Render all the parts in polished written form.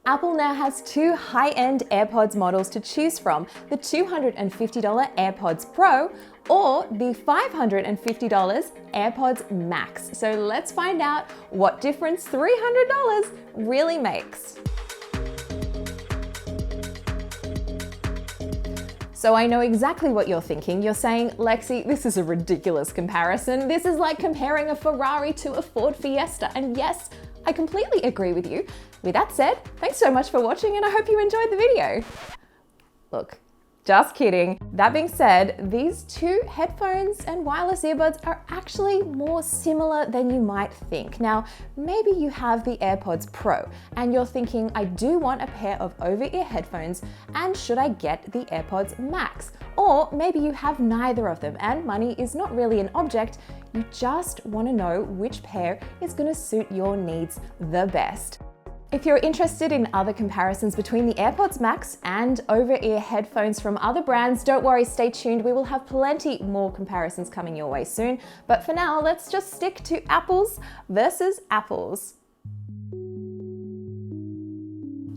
Apple now has two high-end AirPods models to choose from, the $250 AirPods Pro or the $550 AirPods Max. So let's find out what difference $300 really makes. So I know exactly what you're thinking. You're saying, Lexi, this is a ridiculous comparison. This is like comparing a Ferrari to a Ford Fiesta. And yes, I completely agree with you. With that said, thanks so much for watching and I hope you enjoyed the video. Look, just kidding. That being said, these two headphones and wireless earbuds are actually more similar than you might think. Now, maybe you have the AirPods Pro and you're thinking, I do want a pair of over-ear headphones and should I get the AirPods Max? Or maybe you have neither of them and money is not really an object, you just want to know which pair is going to suit your needs the best. If you're interested in other comparisons between the AirPods Max and over-ear headphones from other brands, don't worry, stay tuned. We will have plenty more comparisons coming your way soon. But for now, let's just stick to apples versus apples.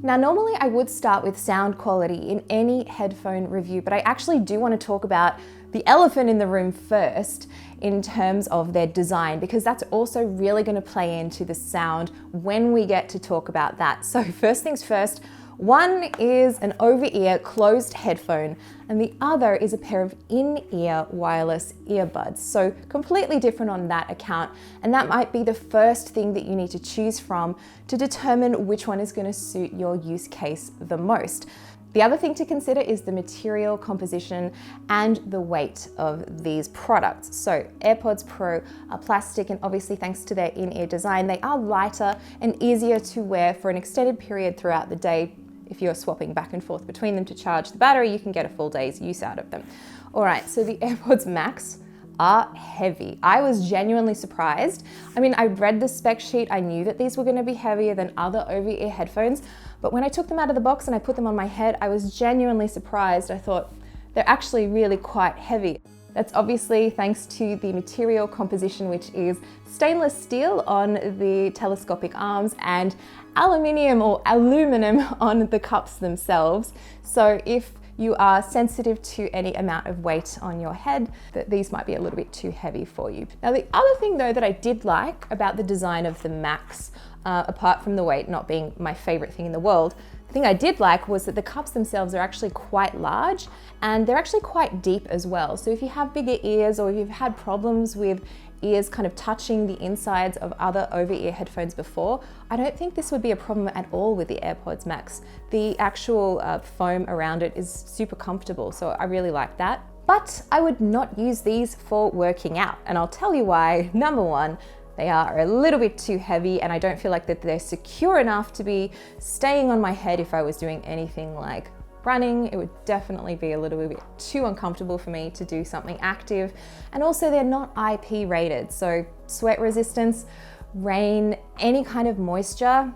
Now, normally I would start with sound quality in any headphone review, but I actually do want to talk about the elephant in the room first in terms of their design, because that's also really going to play into the sound when we get to talk about that. So first things first, one is an over-ear closed headphone and the other is a pair of in-ear wireless earbuds. So completely different on that account, and that might be the first thing that you need to choose from to determine which one is going to suit your use case the most. The other thing to consider is the material composition and the weight of these products. So AirPods Pro are plastic, and obviously thanks to their in-ear design, they are lighter and easier to wear for an extended period throughout the day. If you're swapping back and forth between them to charge the battery, you can get a full day's use out of them. All right, so the AirPods Max are heavy. I was genuinely surprised. I mean, I read the spec sheet, I knew that these were going to be heavier than other over-ear headphones, but when I took them out of the box and I put them on my head, I was genuinely surprised. I thought they're actually really quite heavy. That's obviously thanks to the material composition, which is stainless steel on the telescopic arms and aluminium or aluminum on the cups themselves. So if you are sensitive to any amount of weight on your head, that these might be a little bit too heavy for you. Now, the other thing though that I did like about the design of the Max, apart from the weight not being my favorite thing in the world, the thing I did like was that the cups themselves are actually quite large and they're actually quite deep as well. So if you have bigger ears or if you've had problems with ears kind of touching the insides of other over-ear headphones before, I don't think this would be a problem at all with the AirPods Max. The actual foam around it is super comfortable, so I really like that. But I would not use these for working out, and I'll tell you why. Number one, they are a little bit too heavy and I don't feel like that they're secure enough to be staying on my head if I was doing anything like running. It would definitely be a little bit too uncomfortable for me to do something active. And also they're not IP rated, so sweat resistance, rain, any kind of moisture,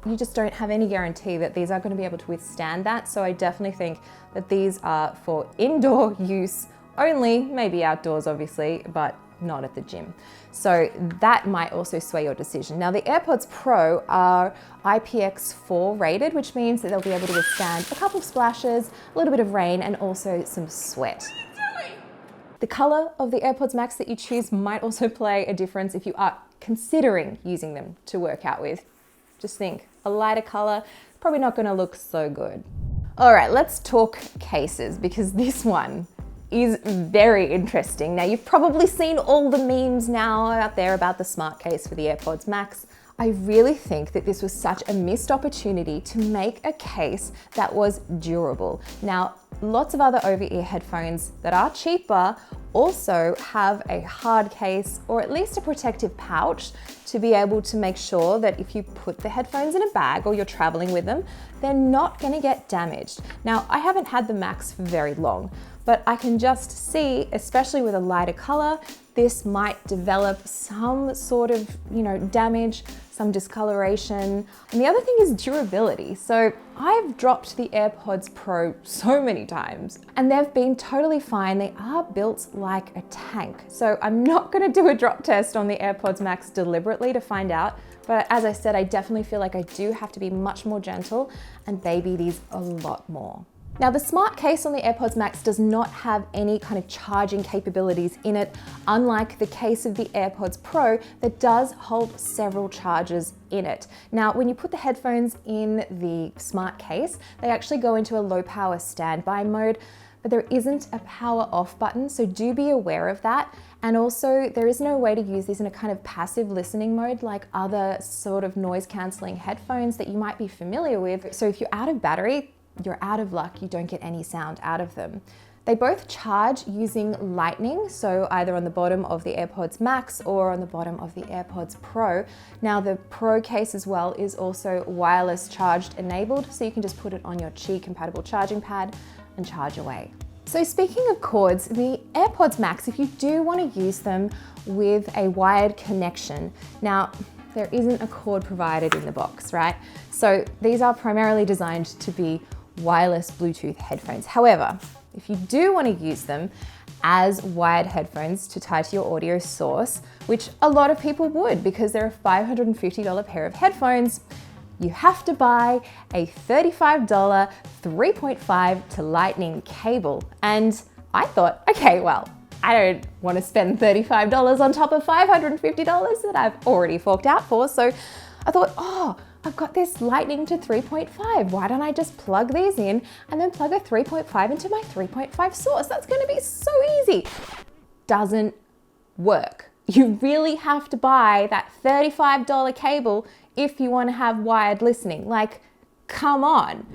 you just don't have any guarantee that these are going to be able to withstand that. So I definitely think that these are for indoor use only, maybe outdoors obviously, but not at the gym. So that might also sway your decision. Now the AirPods Pro are IPX4 rated, which means that they'll be able to withstand a couple of splashes, a little bit of rain, and also some sweat. The color of the AirPods Max that you choose might also play a difference if you are considering using them to work out with. Just think, a lighter color, probably not gonna look so good. All right, let's talk cases, because this one is very interesting. Now, you've probably seen all the memes now out there about the smart case for the AirPods Max. I really think that this was such a missed opportunity to make a case that was durable. Now, lots of other over-ear headphones that are cheaper also have a hard case or at least a protective pouch to be able to make sure that if you put the headphones in a bag or you're traveling with them, they're not going to get damaged. Now, I haven't had the Max for very long, but I can just see, especially with a lighter color, this might develop some sort of, damage, some discoloration. And the other thing is durability. So I've dropped the AirPods Pro so many times and they've been totally fine. They are built like a tank. So I'm not gonna do a drop test on the AirPods Max deliberately to find out, But as I said, I definitely feel like I do have to be much more gentle and baby these a lot more. Now, the smart case on the AirPods Max does not have any kind of charging capabilities in it, unlike the case of the AirPods Pro that does hold several chargers in it. Now, when you put the headphones in the smart case, they actually go into a low power standby mode, but there isn't a power off button, so do be aware of that. And also, there is no way to use these in a kind of passive listening mode like other sort of noise cancelling headphones that you might be familiar with. So if you're out of battery, you're out of luck, you don't get any sound out of them. They both charge using Lightning, so either on the bottom of the AirPods Max or on the bottom of the AirPods Pro. Now the Pro case as well is also wireless charged enabled, so you can just put it on your Qi compatible charging pad and charge away. So speaking of cords, the AirPods Max, if you do want to use them with a wired connection, now there isn't a cord provided in the box, right? So these are primarily designed to be wireless Bluetooth headphones. However, if you do want to use them as wired headphones to tie to your audio source, which a lot of people would because they're a $550 pair of headphones, you have to buy a $35 3.5 to Lightning cable. And I thought, okay, well, I don't want to spend $35 on top of $550 that I've already forked out for. So I thought, oh, I've got this Lightning to 3.5. Why don't I just plug these in and then plug a 3.5 into my 3.5 source? That's going to be so easy. Doesn't work. You really have to buy that $35 cable if you want to have wired listening. Like, come on.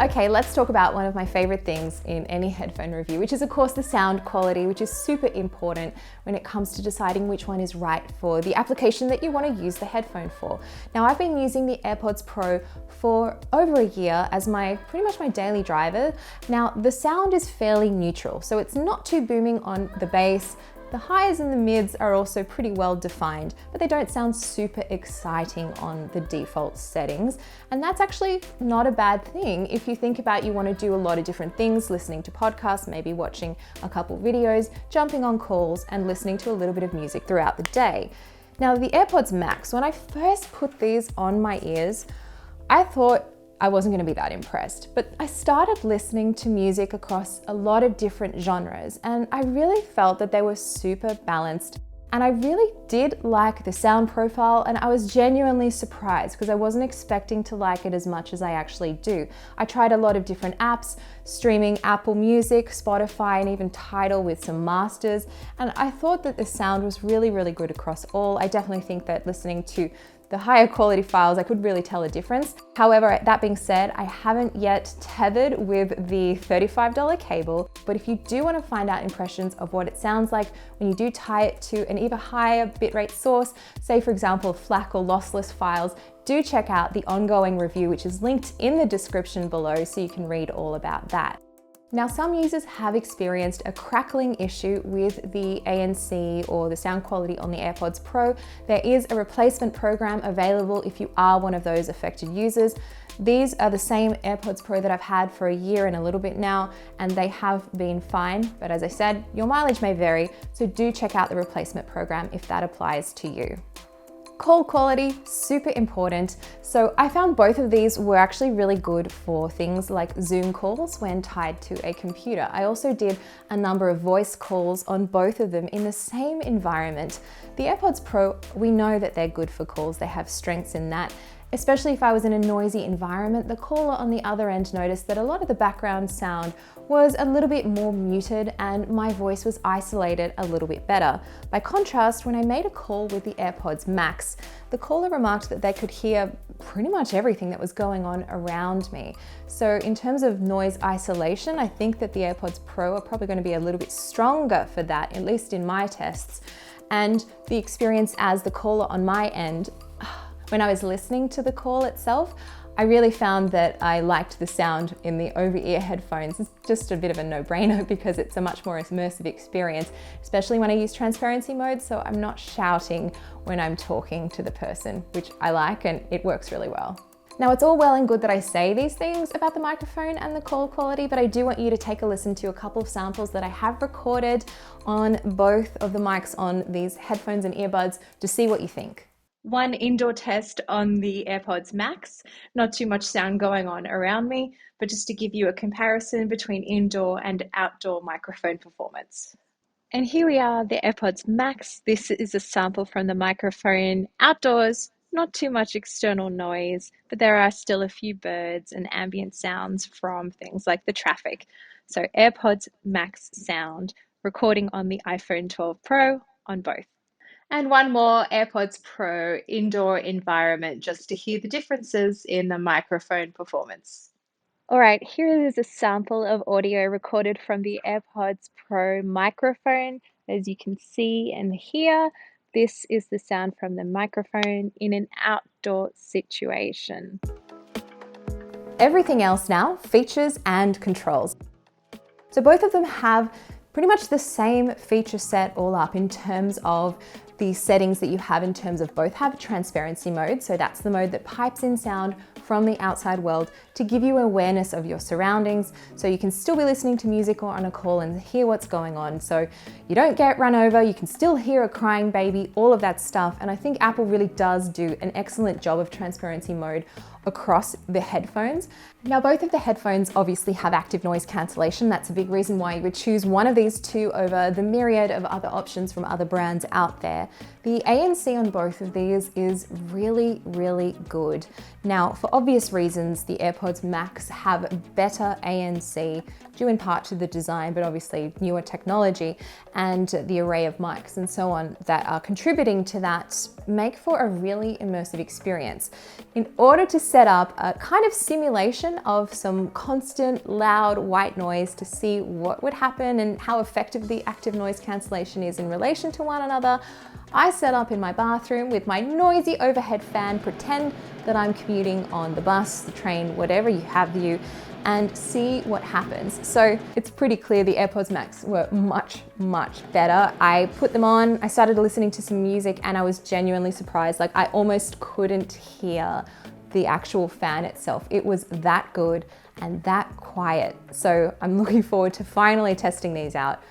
Okay, let's talk about one of my favorite things in any headphone review, which is of course the sound quality, which is super important when it comes to deciding which one is right for the application that you want to use the headphone for. Now, I've been using the AirPods Pro for over a year as pretty much my daily driver. Now, the sound is fairly neutral, so it's not too booming on the bass. The highs and the mids are also pretty well defined, but they don't sound super exciting on the default settings. And that's actually not a bad thing if you think about you want to do a lot of different things, listening to podcasts, maybe watching a couple videos, jumping on calls, and listening to a little bit of music throughout the day. Now, the AirPods Max, when I first put these on my ears, I thought I wasn't going to be that impressed, but I started listening to music across a lot of different genres, and I really felt that they were super balanced. And I really did like the sound profile, and I was genuinely surprised because I wasn't expecting to like it as much as I actually do. I tried a lot of different apps, streaming Apple Music, Spotify, and even Tidal with some masters, and I thought that the sound was really, really good across all. I definitely think that listening to the higher quality files, I could really tell a difference. However, that being said, I haven't yet tethered with the $35 cable, but if you do want to find out impressions of what it sounds like when you do tie it to an even higher bitrate source, say for example, FLAC or lossless files, do check out the ongoing review, which is linked in the description below so you can read all about that. Now, some users have experienced a crackling issue with the ANC or the sound quality on the AirPods Pro. There is a replacement program available if you are one of those affected users. These are the same AirPods Pro that I've had for a year and a little bit now, and they have been fine. But as I said, your mileage may vary, so do check out the replacement program if that applies to you. Call quality, super important. So I found both of these were actually really good for things like Zoom calls when tied to a computer. I also did a number of voice calls on both of them in the same environment. The AirPods Pro, we know that they're good for calls. They have strengths in that. Especially if I was in a noisy environment, the caller on the other end noticed that a lot of the background sound was a little bit more muted and my voice was isolated a little bit better. By contrast, when I made a call with the AirPods Max, the caller remarked that they could hear pretty much everything that was going on around me. So in terms of noise isolation, I think that the AirPods Pro are probably going to be a little bit stronger for that, at least in my tests. And the experience as the caller on my end, when I was listening to the call itself, I really found that I liked the sound in the over-ear headphones. It's just a bit of a no-brainer because it's a much more immersive experience, especially when I use transparency mode, so I'm not shouting when I'm talking to the person, which I like, and it works really well. Now, it's all well and good that I say these things about the microphone and the call quality, but I do want you to take a listen to a couple of samples that I have recorded on both of the mics on these headphones and earbuds to see what you think. One indoor test on the AirPods Max. Not too much sound going on around me, but just to give you a comparison between indoor and outdoor microphone performance. And here we are, the AirPods Max. This is a sample from the microphone outdoors. Not too much external noise, but there are still a few birds and ambient sounds from things like the traffic. So AirPods Max sound, recording on the iPhone 12 Pro on both. And one more AirPods Pro indoor environment just to hear the differences in the microphone performance. All right, here is a sample of audio recorded from the AirPods Pro microphone. As you can see and hear, this is the sound from the microphone in an outdoor situation. Everything else now, features and controls. So both of them have pretty much the same feature set all up in terms of the settings that you have in terms of both have transparency mode. So that's the mode that pipes in sound from the outside world to give you awareness of your surroundings. So you can still be listening to music or on a call and hear what's going on. So you don't get run over, you can still hear a crying baby, all of that stuff. And I think Apple really does do an excellent job of transparency mode across the headphones. Now, both of the headphones obviously have active noise cancellation. That's a big reason why you would choose one of these two over the myriad of other options from other brands out there. The ANC on both of these is really, really good. Now, for obvious reasons, the AirPods Max have better ANC, due in part to the design, but obviously newer technology and the array of mics and so on that are contributing to that make for a really immersive experience. In order to set up a kind of simulation of some constant loud white noise to see what would happen and how effective the active noise cancellation is in relation to one another, I set up in my bathroom with my noisy overhead fan, pretend that I'm commuting on the bus, the train, whatever you have you, and see what happens. So it's pretty clear the AirPods Max were much, much better. I put them on, I started listening to some music, and I was genuinely surprised. Like, I almost couldn't hear the actual fan itself. It was that good and that quiet. So I'm looking forward to finally testing these out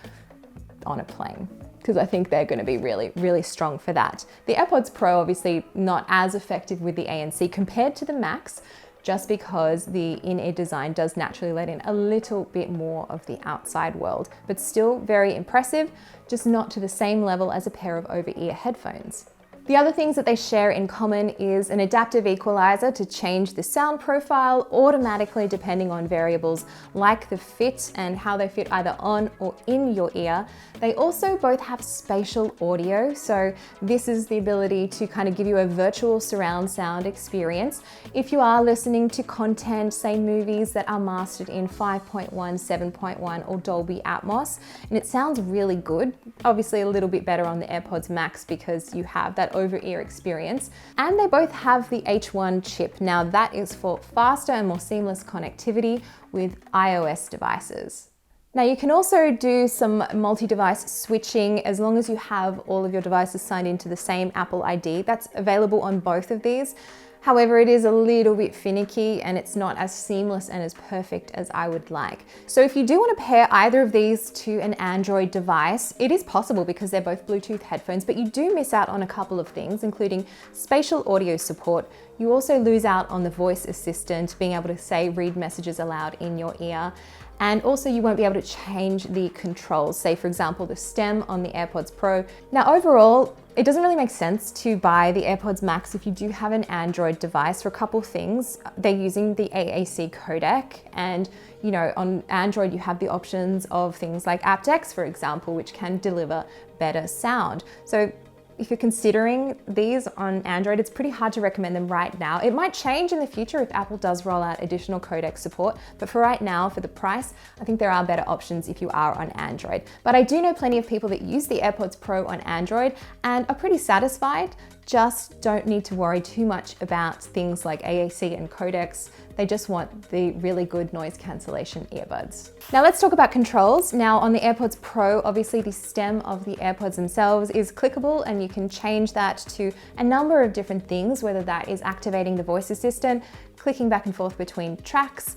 on a plane, because I think they're going to be really, really strong for that. The AirPods Pro, obviously not as effective with the ANC compared to the Max, just because the in-ear design does naturally let in a little bit more of the outside world, but still very impressive, just not to the same level as a pair of over-ear headphones. The other things that they share in common is an adaptive equalizer to change the sound profile automatically depending on variables like the fit and how they fit either on or in your ear. They also both have spatial audio, so this is the ability to kind of give you a virtual surround sound experience. If you are listening to content, say movies that are mastered in 5.1, 7.1 or Dolby Atmos, and it sounds really good, obviously a little bit better on the AirPods Max because you have that over-ear experience. And they both have the H1 chip. Now that is for faster and more seamless connectivity with iOS devices. Now you can also do some multi-device switching as long as you have all of your devices signed into the same Apple ID. That's available on both of these. However, it is a little bit finicky and it's not as seamless and as perfect as I would like. So if you do want to pair either of these to an Android device, it is possible because they're both Bluetooth headphones, but you do miss out on a couple of things, including spatial audio support. You also lose out on the voice assistant, being able to say, read messages aloud in your ear. And also you won't be able to change the controls, say for example, the stem on the AirPods Pro. Now overall, it doesn't really make sense to buy the AirPods Max if you do have an Android device for a couple things. They're using the AAC codec, and you know, on Android you have the options of things like aptX, for example, which can deliver better sound. So if you're considering these on Android, it's pretty hard to recommend them right now. It might change in the future if Apple does roll out additional codec support, but for right now, for the price, I think there are better options if you are on Android. But I do know plenty of people that use the AirPods Pro on Android and are pretty satisfied, just don't need to worry too much about things like AAC and codecs. They just want the really good noise cancellation earbuds. Now let's talk about controls. Now on the AirPods Pro, obviously the stem of the AirPods themselves is clickable and you can change that to a number of different things, whether that is activating the voice assistant, clicking back and forth between tracks,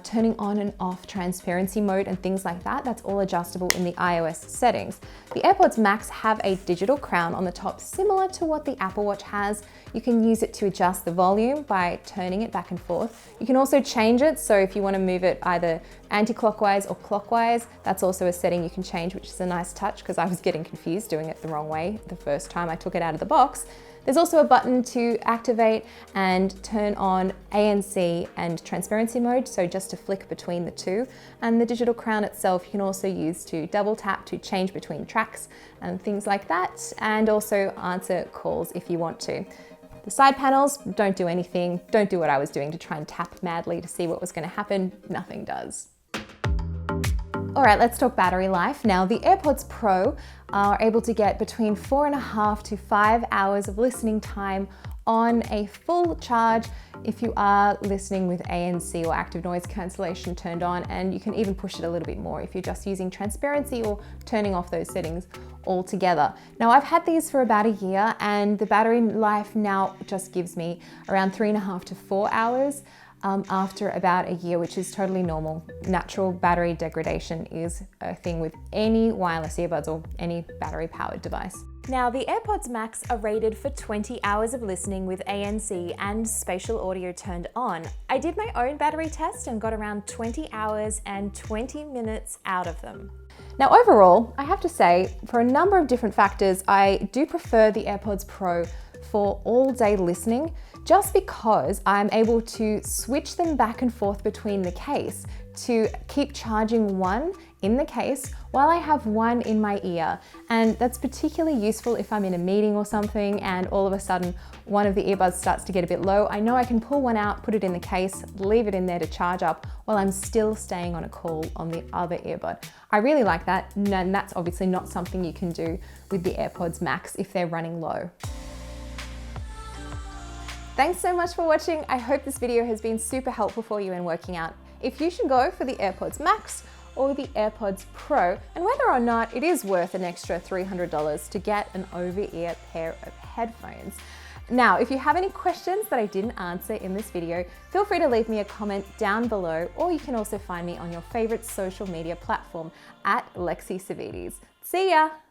turning on and off transparency mode and things like that. That's all adjustable in the iOS settings. The AirPods Max have a digital crown on the top, similar to what the Apple Watch has. You can use it to adjust the volume by turning it back and forth. You can also change it, so if you want to move it either anti-clockwise or clockwise, that's also a setting you can change, which is a nice touch because I was getting confused doing it the wrong way the first time I took it out of the box. There's also a button to activate and turn on ANC and transparency mode, so just to flick between the two. And the digital crown itself you can also use to double tap to change between tracks and things like that, and also answer calls if you want to. The side panels don't do anything. Don't do what I was doing to try and tap madly to see what was going to happen. Nothing does. All right, let's talk battery life. Now, the AirPods Pro are able to get between 4.5 to 5 hours of listening time on a full charge if you are listening with ANC or active noise cancellation turned on, and you can even push it a little bit more if you're just using transparency or turning off those settings altogether. Now, I've had these for about a year and the battery life now just gives me around 3.5 to 4 hours. After about a year, which is totally normal. Natural battery degradation is a thing with any wireless earbuds or any battery powered device. Now, the AirPods Max are rated for 20 hours of listening with ANC and spatial audio turned on. I did my own battery test and got around 20 hours and 20 minutes out of them. Now, overall, I have to say, for a number of different factors, I do prefer the AirPods Pro for all day listening, just because I'm able to switch them back and forth between the case to keep charging one in the case while I have one in my ear. And that's particularly useful if I'm in a meeting or something and all of a sudden one of the earbuds starts to get a bit low. I know I can pull one out, put it in the case, leave it in there to charge up while I'm still staying on a call on the other earbud. I really like that, and that's obviously not something you can do with the AirPods Max if they're running low. Thanks so much for watching. I hope this video has been super helpful for you in working out if you should go for the AirPods Max or the AirPods Pro, and whether or not it is worth an extra $300 to get an over-ear pair of headphones. Now, if you have any questions that I didn't answer in this video, feel free to leave me a comment down below, or you can also find me on your favorite social media platform at Lexi Savides. See ya!